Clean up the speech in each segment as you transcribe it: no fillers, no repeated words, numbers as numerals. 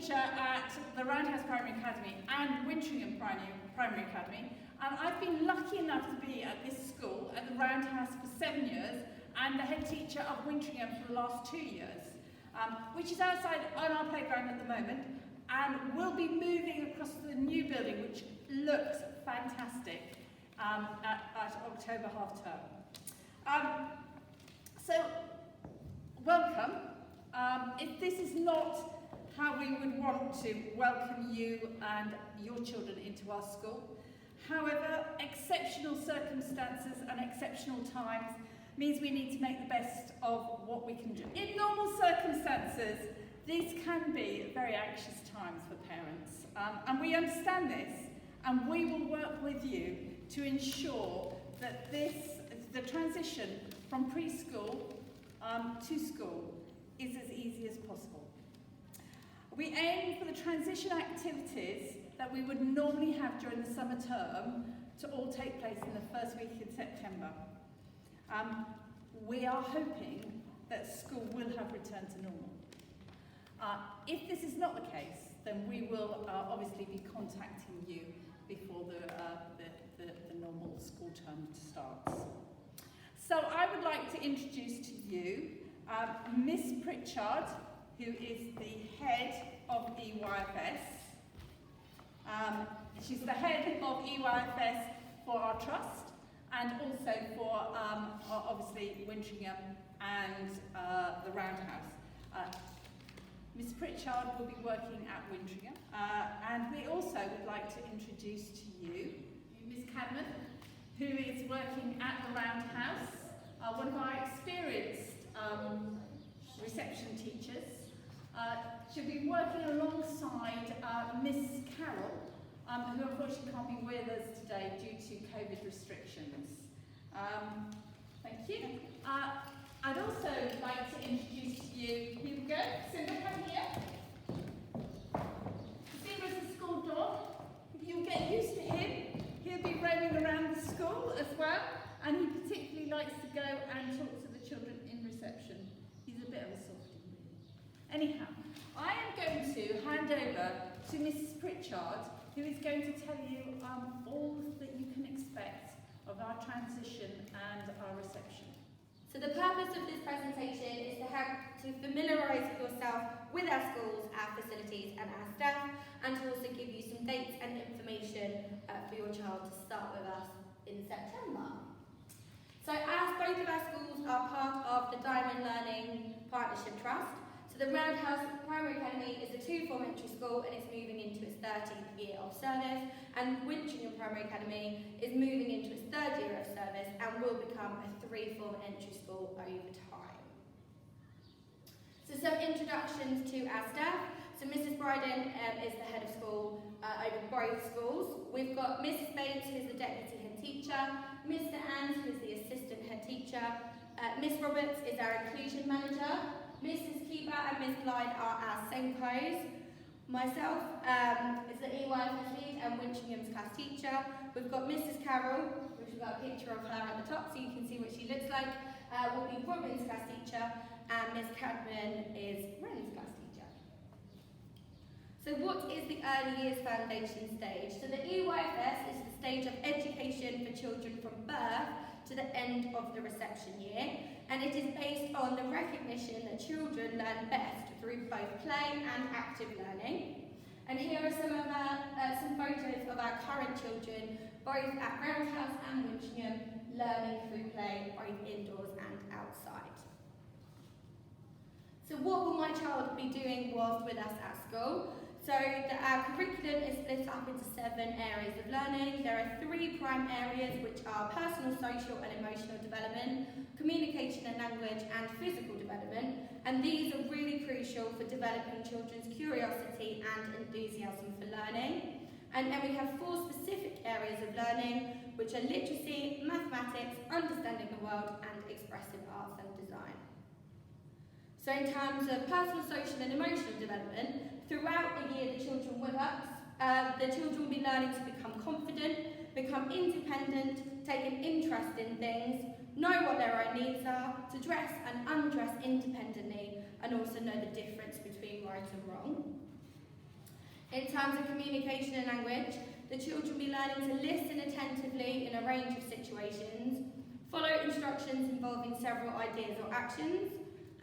teacher at the Roundhouse Primary Academy and Wintringham Primary Academy, and I've been lucky enough to be at this school, at the Roundhouse, for 7 years, and the head teacher of Wintringham for the last 2 years, which is outside on our playground at the moment, and we'll be moving across to the new building, which looks fantastic, at October half term. So, welcome. If this is not how we would want to welcome you and your children into our school, however, exceptional circumstances and exceptional times means we need to make the best of what we can do. In normal circumstances, these can be very anxious times for parents, and we understand this, and we will work with you to ensure that the transition from preschool to school is as easy as possible. We aim for the transition activities that we would normally have during the summer term to all take place in the first week in September. We are hoping that school will have returned to normal. If this is not the case, then we will obviously be contacting you before the normal school term starts. So I would like to introduce to you Miss Pritchard, who is the head of EYFS. She's the head of EYFS for our trust, and also for obviously Wintringham and the Roundhouse. Miss Pritchard will be working at Wintringham, and we also would like to introduce to you Miss Cadman, who is working at the Roundhouse, one of our experienced reception teachers. She'll be working alongside Miss Carol, who unfortunately can't be with us today due to COVID restrictions. Thank you. I'd also like to introduce to you, here we go, Simba, come here. Simba's a school dog. You'll get used to him. He'll be roaming around the school as well, and he particularly likes to go and talk to the children in reception. He's a bit of a softie, really. Anyhow, I am going to hand over to Mrs. Pritchard, who is going to tell you all that you can expect of our transition and our reception. So the purpose of this presentation is to help to familiarise yourself with our schools, our facilities and our staff, and to also give you some dates and information for your child to start with us in September. So as both of our schools are part of the Diamond Learning Partnership Trust, so the Roundhouse Primary Academy is a 2-form entry school and it's moving into its 13th year of service, and Wintringham Primary Academy is moving into its 3rd year of service and will become a 3-form entry school over time. So some introductions to our staff. So Mrs. Bryden is the head of school over both schools. We've got Mrs. Bates, who's the deputy head teacher, Mr. Anns, who's the assistant head teacher, Miss Roberts is our inclusion manager, Mrs. Keeper and Miss Blythe are our Senkos. Myself is the EYFS lead and Winchingham's class teacher. We've got Mrs. Carroll, which we've got a picture of her at the top so you can see what she looks like, will be Robin's class teacher, and Miss Cadman is Ren's class teacher. So what is the early years foundation stage? So the EYFS is the stage of education for children from birth to the end of the reception year, and it is based on the recognition that children learn best through both play and active learning. And here are some photos of our current children, both at Roundhouse and Wintringham, learning through play, both indoors and outside. So what will my child be doing whilst with us at school? So our curriculum is split up into 7 areas of learning. There are 3 prime areas, which are personal, social and emotional development, communication and language, and physical development. And these are really crucial for developing children's curiosity and enthusiasm for learning. And then we have 4 specific areas of learning, which are literacy, mathematics, understanding the world, and expressive arts and design. So in terms of personal, social and emotional development, throughout the year the children with us, the children will be learning to become confident, become independent, take an interest in things, know what their own needs are, to dress and undress independently, and also know the difference between right and wrong. In terms of communication and language, the children will be learning to listen attentively in a range of situations, follow instructions involving several ideas or actions,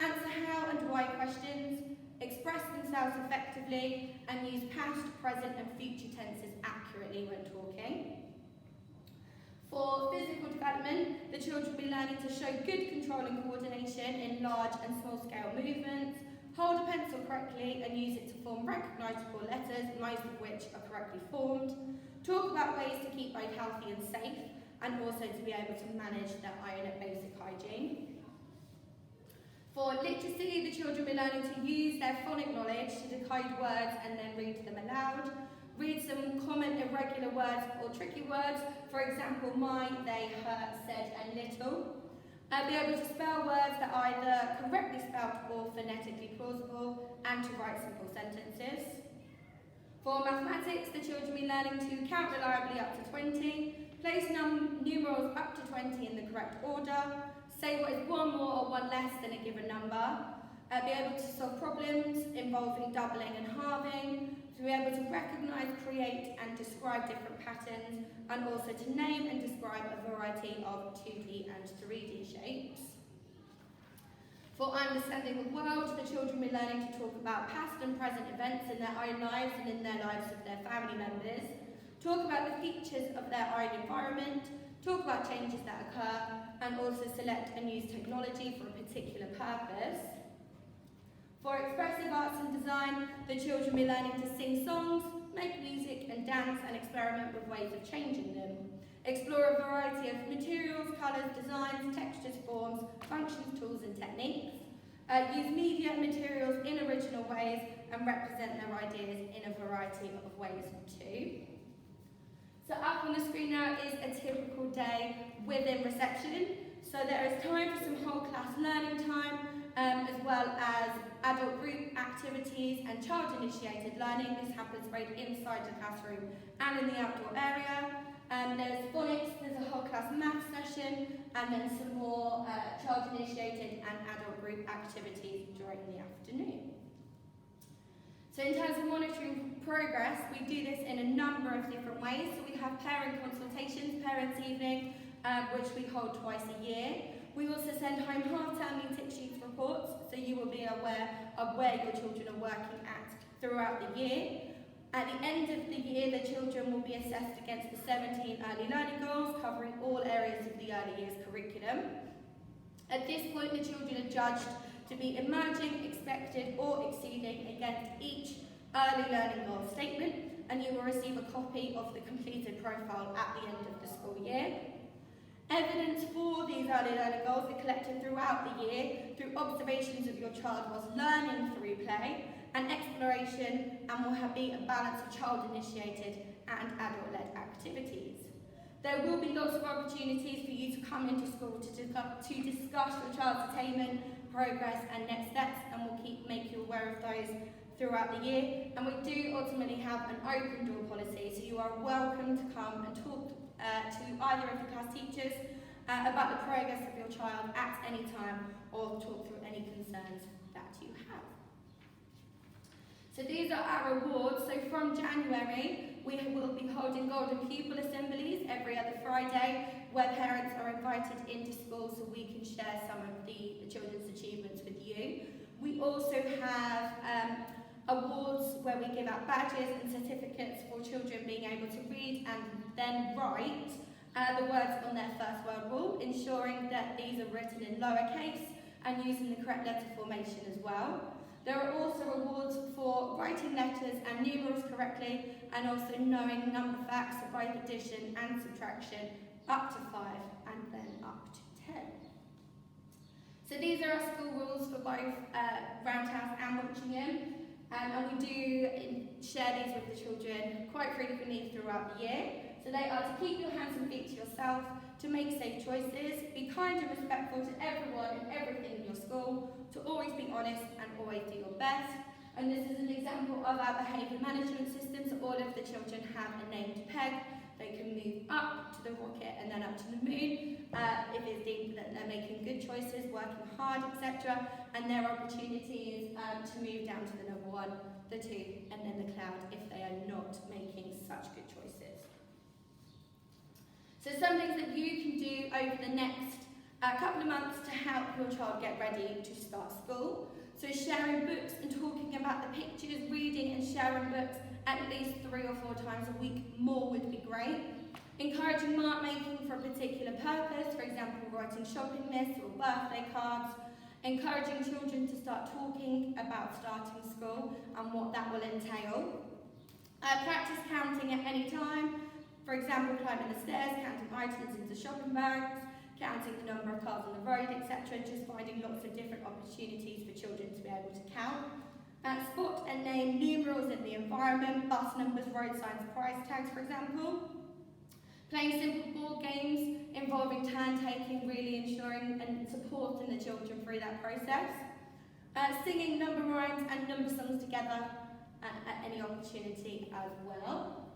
answer how and why questions, express themselves effectively, and use past, present and future tenses accurately when talking. For physical development, the children will be learning to show good control and coordination in large and small scale movements, hold a pencil correctly and use it to form recognisable letters, most of which are correctly formed, talk about ways to keep both healthy and safe, and also to be able to manage their own basic hygiene. For literacy, the children will be learning to use their phonic knowledge to decode words and then read them aloud, read some common irregular words or tricky words, for example, my, they, her, said and little. Be able to spell words that are either correctly spelled or phonetically plausible, and to write simple sentences. For mathematics, the children will be learning to count reliably up to 20, place numerals up to 20 in the correct order, say what is one more or one less than a given number, be able to solve problems involving doubling and halving, to be able to recognise, create and describe different patterns, and also to name and describe a variety of 2D and 3D shapes. For understanding the world, the children will be learning to talk about past and present events in their own lives and in their lives of their family members, talk about the features of their own environment, talk about changes that occur, and also select and use technology for a particular purpose. For expressive arts and design, the children will be learning to sing songs, make music and dance and experiment with ways of changing them. Explore a variety of materials, colours, designs, textures, forms, functions, tools and techniques. Use media and materials in original ways and represent their ideas in a variety of ways too. So up on the screen now is a typical day within reception. So there is time for some whole class learning time, as well as adult group activities and child-initiated learning. This happens both inside the classroom and in the outdoor area. There's phonics, there's a whole class math session, and then some more child-initiated and adult group activities during the afternoon. So in terms of monitoring progress, we do this in a number of different ways. So we have parent consultations, parents' evening, which we hold twice a year. We also send home half-term tip sheets reports, so you will be aware of where your children are working at throughout the year. At the end of the year, the children will be assessed against the 17 early learning goals, covering all areas of the early years curriculum. At this point, the children are judged to be emerging, expected or exceeding against each early learning goal statement, and you will receive a copy of the completed profile at the end of the school year. Evidence for these early learning goals are collected throughout the year through observations of your child whilst learning through play and exploration, and will be a balance of child-initiated and adult-led activities. There will be lots of opportunities for you to come into school to discuss your child's attainment, progress and next steps, and we'll make you aware of those throughout the year. And we do ultimately have an open door policy, so you are welcome to come and talk to either of the class teachers about the progress of your child at any time, or talk through any concerns that you have. So these are our awards. So from January, we will be holding Golden Pupil Assemblies every other Friday, where parents are invited into school so we can share some of the children's achievements with you. We also have awards where we give out badges and certificates for children being able to read and then write the words on their first word rule, ensuring that these are written in lowercase and using the correct letter formation as well. There are also awards for writing letters and numerals correctly, and also knowing number facts for both addition and subtraction up to 5 and then up to 10. So these are our school rules for both Roundhouse and Winching, and we do share these with the children quite frequently throughout the year. So they are to keep your hands and feet to yourself, to make safe choices, be kind and respectful to everyone and everything in your school, to always be honest and always do your best. And this is an example of our behaviour management system, so all of the children have a named peg They can move up to the rocket and then up to the moon if it's deemed that they're making good choices, working hard, etc. And their opportunity is to move down to the number 1, the 2, and then the cloud if they are not making such good choices. So some things that you can do over the next couple of months to help your child get ready to start school. So sharing books and talking about the pictures, reading and sharing books at least 3 or 4 times a week, more would be great. Encouraging mark making for a particular purpose, for example writing shopping lists or birthday cards. Encouraging children to start talking about starting school and what that will entail. Practice counting at any time, for example climbing the stairs, counting items into shopping bags, counting the number of cars on the road, etc. Just finding lots of different opportunities for children to be able to count. Spot and name numerals in the environment, bus numbers, road signs, price tags, for example. Playing simple board games involving turn-taking, really ensuring and supporting the children through that process. Singing number rhymes and number songs together at any opportunity as well.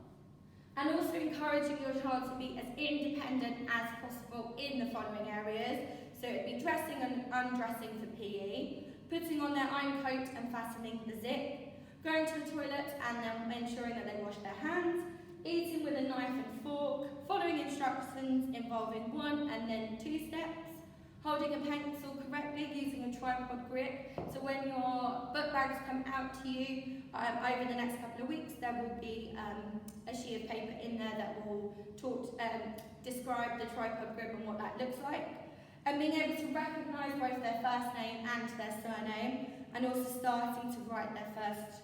And also encouraging your child to be as independent as possible in the following areas. So it'd be dressing and undressing for PE, putting on their own coat and fastening the zip, going to the toilet and then ensuring that they wash their hands, eating with a knife and fork, following instructions involving 1 and then 2 steps, holding a pencil correctly using a tripod grip. So when your book bags come out to you over the next couple of weeks, there will be a sheet of paper in there that will describe the tripod grip and what that looks like. And being able to recognise both their first name and their surname, and also starting to write the first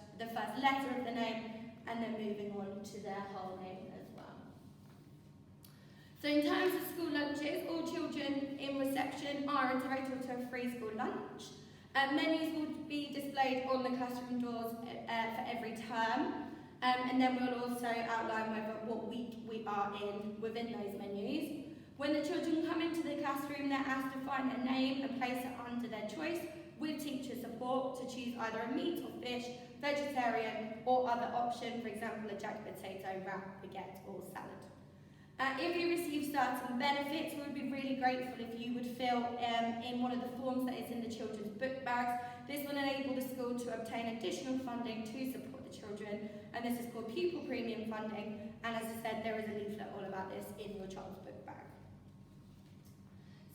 letter of the name and then moving on to their whole name as well. So in terms of school lunches, all children in reception are entitled to a free school lunch. Menus will be displayed on the classroom doors for every term, and then we'll also outline what week we are in within those menus. When the children come into the classroom, they're asked to find a name and place it under their choice with teacher support to choose either a meat or fish, vegetarian or other option, for example a jack potato, wrap, baguette or salad. If you receive certain benefits, we would be really grateful if you would fill in one of the forms that is in the children's book bags. This will enable the school to obtain additional funding to support the children, and this is called pupil premium funding, and as I said, there is a leaflet all about this in your child's book bag.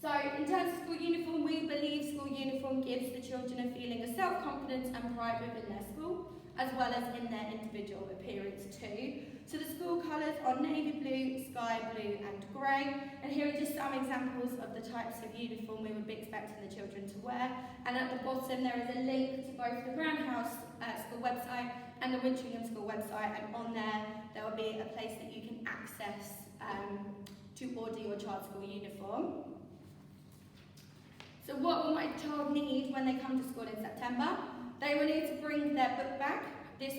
So in terms of school uniform, we believe school uniform gives the children a feeling of self-confidence and pride within their school, as well as in their individual appearance too. So the school colours are navy blue, sky blue and grey, and here are just some examples of the types of uniform we would be expecting the children to wear. And at the bottom there is a link to both the Brown House school website and the Wintringham school website, and on there will be a place that you can access to order your child's school uniform. So what will my child need when they come to school in September? They will need to bring their book bag. This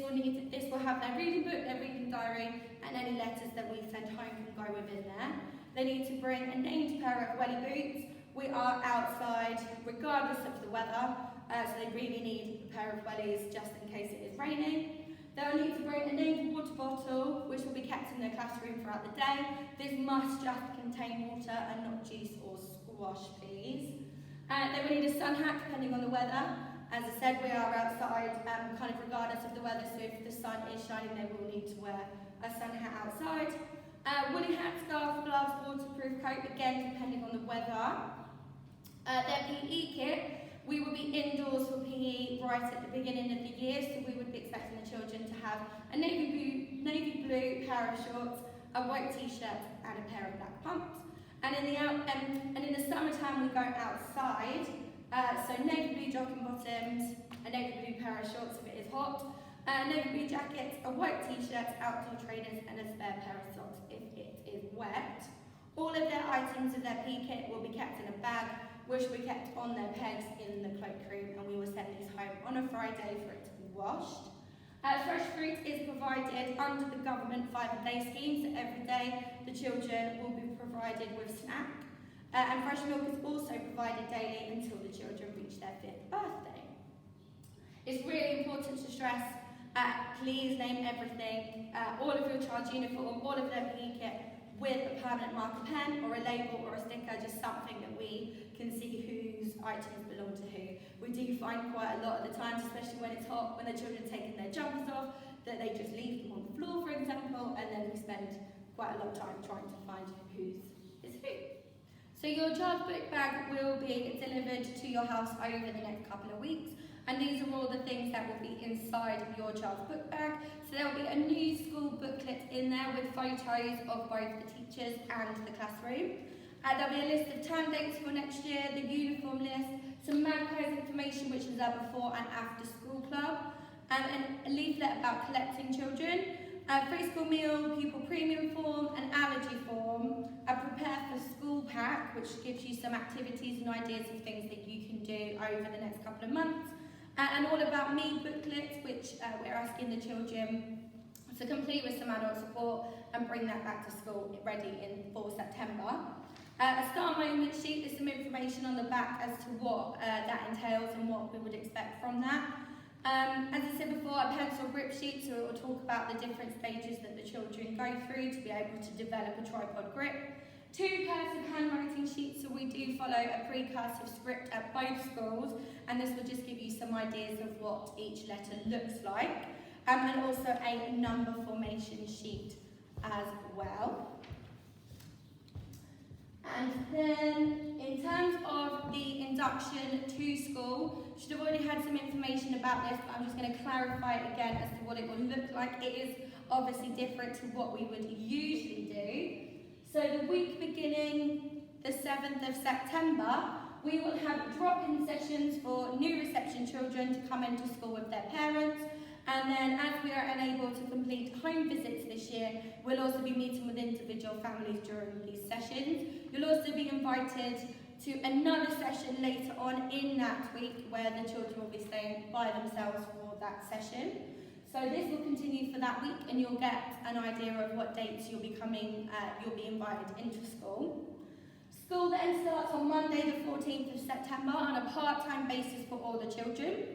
will have their reading book, their reading diary, and any letters that we send home can go within there. They need to bring a named pair of welly boots. We are outside regardless of the weather, so they really need a pair of wellies just in case it is raining. They'll need to bring a named water bottle, which will be kept in their classroom throughout the day. This must just contain water and not juice or squash, please. They will need a sun hat depending on the weather. As I said, we are outside kind of regardless of the weather, so if the sun is shining they will need to wear a sun hat outside. Woolly hat, scarf, gloves, waterproof coat, again depending on the weather. Their PE kit, we will be indoors for PE right at the beginning of the year, so we would be expecting the children to have a navy blue pair of shorts, a white t-shirt and a pair of black pumps. And in the summertime we go outside, so navy blue jogging bottoms, a navy blue pair of shorts if it is hot, a navy blue jacket, a white t-shirt, outdoor trainers and a spare pair of socks if it is wet. All of their items of their PE kit will be kept in a bag, which will be kept on their pegs in the cloakroom, and we will send these home on a Friday for it to be washed. Fresh fruit is provided under the government 5-a-day scheme, so every day the children will be provided with snack. And fresh milk is also provided daily until the children reach their 5th birthday. It's really important to stress Please name everything, all of your child's uniform, all of their PE kit, with a permanent marker pen or a label or a sticker, just something that we can see whose items belong to who. We do find quite a lot of the times, especially when it's hot, when the children are taking their jumpers off, that they just leave them on the floor, for example, and then we spend quite a lot of time trying to find whose is who. So your child's book bag will be delivered to your house over the next couple of weeks, and these are all the things that will be inside your child's book bag. So there will be a new school booklet in there with photos of both the teachers and the classroom. There'll be a list of term dates for next year, the uniform list, some Magpies information which is our before and after school club, and a leaflet about collecting children, a free school meal, pupil premium form, an allergy form, a prepare for school pack which gives you some activities and ideas of things that you can do over the next couple of months, and all about me booklets which we're asking the children to complete with some adult support and bring that back to school ready for September. A star moment sheet, there's some information on the back as to what that entails and what we would expect from that. As I said before, a pencil grip sheet, so it will talk about the different stages that the children go through to be able to develop a tripod grip. 2 cursive handwriting sheets, so we do follow a pre-cursive script at both schools, and this will just give you some ideas of what each letter looks like. And also a number formation sheet as well. And then, in terms of the induction to school, you should have already had some information about this, but I'm just going to clarify it again as to what it will look like. It is obviously different to what we would usually do. So the week beginning the 7th of September, we will have drop-in sessions for new reception children to come into school with their parents. And then, as we are unable to complete home visits this year, we'll also be meeting with individual families during these sessions. You'll also be invited to another session later on in that week where the children will be staying by themselves for that session. So this will continue for that week, and you'll get an idea of what dates you'll be invited into school. School then starts on Monday the 14th of September on a part-time basis for all the children.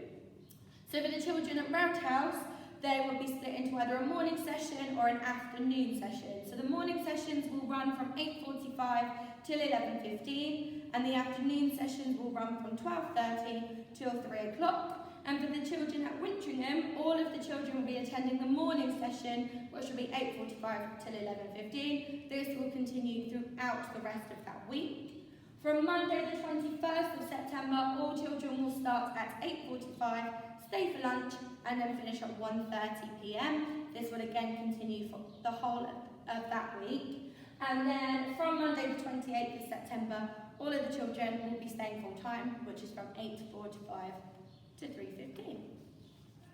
So for the children at Roundhouse, they will be split into either a morning session or an afternoon session. So the morning sessions will run from 8:45 till 11:15, and the afternoon sessions will run from 12:30 till 3 o'clock. And for the children at Wintringham, all of the children will be attending the morning session, which will be 8:45 till 11:15. This will continue throughout the rest of that week. From Monday the 21st of September, all children will start at 8:45, stay for lunch, and then finish at 1:30 p.m. This will again continue for the whole of that week. And then from Monday the 28th of September, all of the children will be staying full time, which is from 8:45 to 3:15.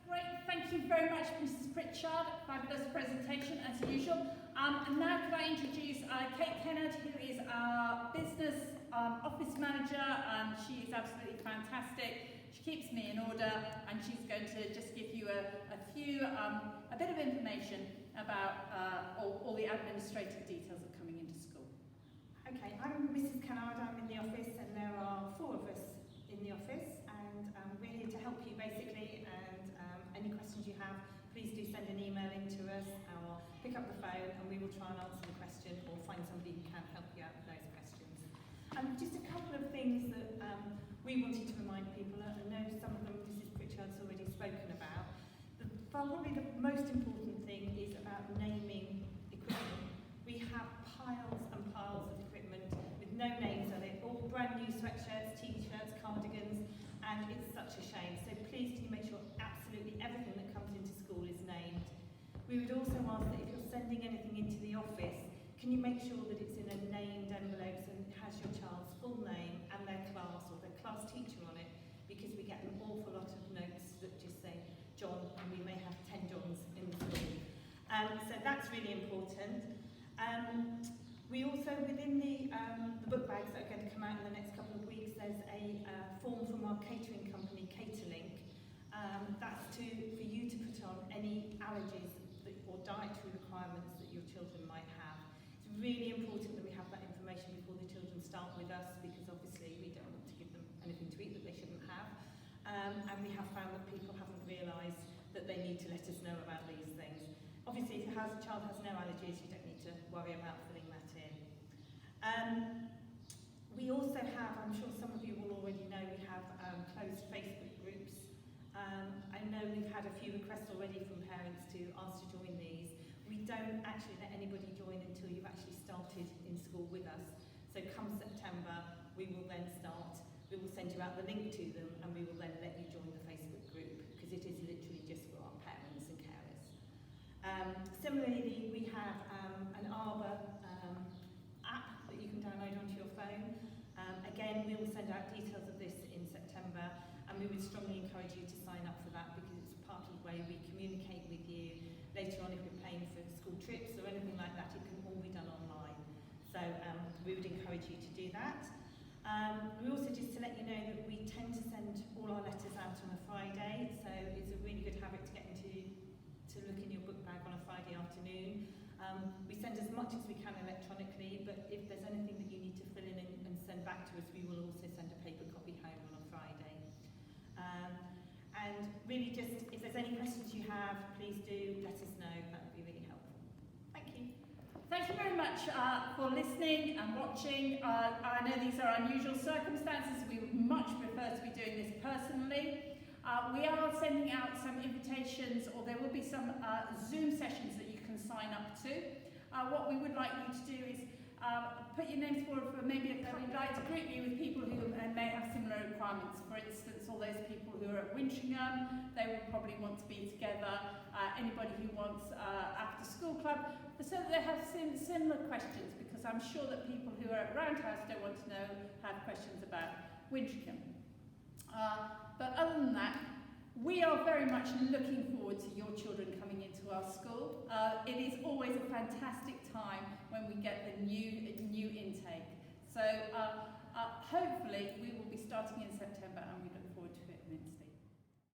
Great, thank you very much, Mrs. Pritchard. Fabulous presentation as usual. And now could I introduce Kate Kennard, who is our business office manager. She is absolutely fantastic. She keeps me in order, and she's going to just give you a bit of information about all the administrative details of coming into school. Okay, I'm Mrs. Kennard. I'm in the office, and there are 4 of us in the office, and we're here to help you basically. And any questions you have, please do send an email in to us, or pick up the phone, and we will try and answer the question or find somebody who can help you out with those questions. Just a couple of things that we wanted to remind people. I know some of them Mrs. Pritchard's already spoken about. Probably the most important thing is about naming equipment. We have piles and piles of equipment with no names on it, all brand new sweatshirts, t-shirts, cardigans, and it's such a shame. So please can you make sure absolutely everything that comes into school is named. We would also ask that if you're sending anything into the office, can you make sure that it's in a named envelope and it has your child's full name and their class or their class teacher on it, because we get an awful lot of notes that just say John, and we may have 10 Johns in the school. So that's really important. We also, within the book bags that are going to come out in the next couple of weeks, there's a form from our catering company, Caterlink. That's for you to put on any allergies or dietary requirements that your children might have. It's really important that we have that information before the children start with us, because obviously we don't want to give them anything to eat that they shouldn't have. And we have found that people haven't realised that they need to let us know about these things. Obviously, if a child has no allergies, you don't need to worry about filling that in. We also have, I'm sure some of you will already know, we have closed Facebook groups. I know we've had a few requests already from parents to ask to join these. We don't actually let anybody join until you've actually started in school with us. So come September, we will then start, we will send you out the link to them, and we will then let you join the Facebook group, because it is literally just for our parents and carers. Similarly, we have an Arbor app that you can download onto your phone. Again, we will send out details of this in September, and we would strongly encourage you to sign up for that, because it's part of the way we communicate with you. Later on, if you're paying for school trips or anything like that, it can all be done online. So we would encourage you to do that. We also, just to let you know, that we tend to send all our letters out on a Friday, so it's a really good habit to get into to look in your book bag on a Friday afternoon. We send as much as we can electronically, but if there's anything that you need to fill in and send back to us, we will also send a paper copy home on a Friday. And really, just if there's any questions you have, please do let us know. That would be really helpful. Thank you. Thank you very much for listening and watching. I know these are unusual circumstances. We would much prefer to be doing this personally. We are sending out some invitations, or there will be some Zoom sessions that you can sign up to. What we would like you to do is put your names forward for maybe we'd like to group you with people who may have similar requirements. For instance, all those people who are at Wintringham, they will probably want to be together. Anybody who wants after school club, so that they have similar questions, because I'm sure that people who are at Roundhouse don't want to have questions about Wintringham. But other than that, we are very much looking forward to your children coming into our school. It is always a fantastic time when we get the new intake. So hopefully we will be starting in September, and we look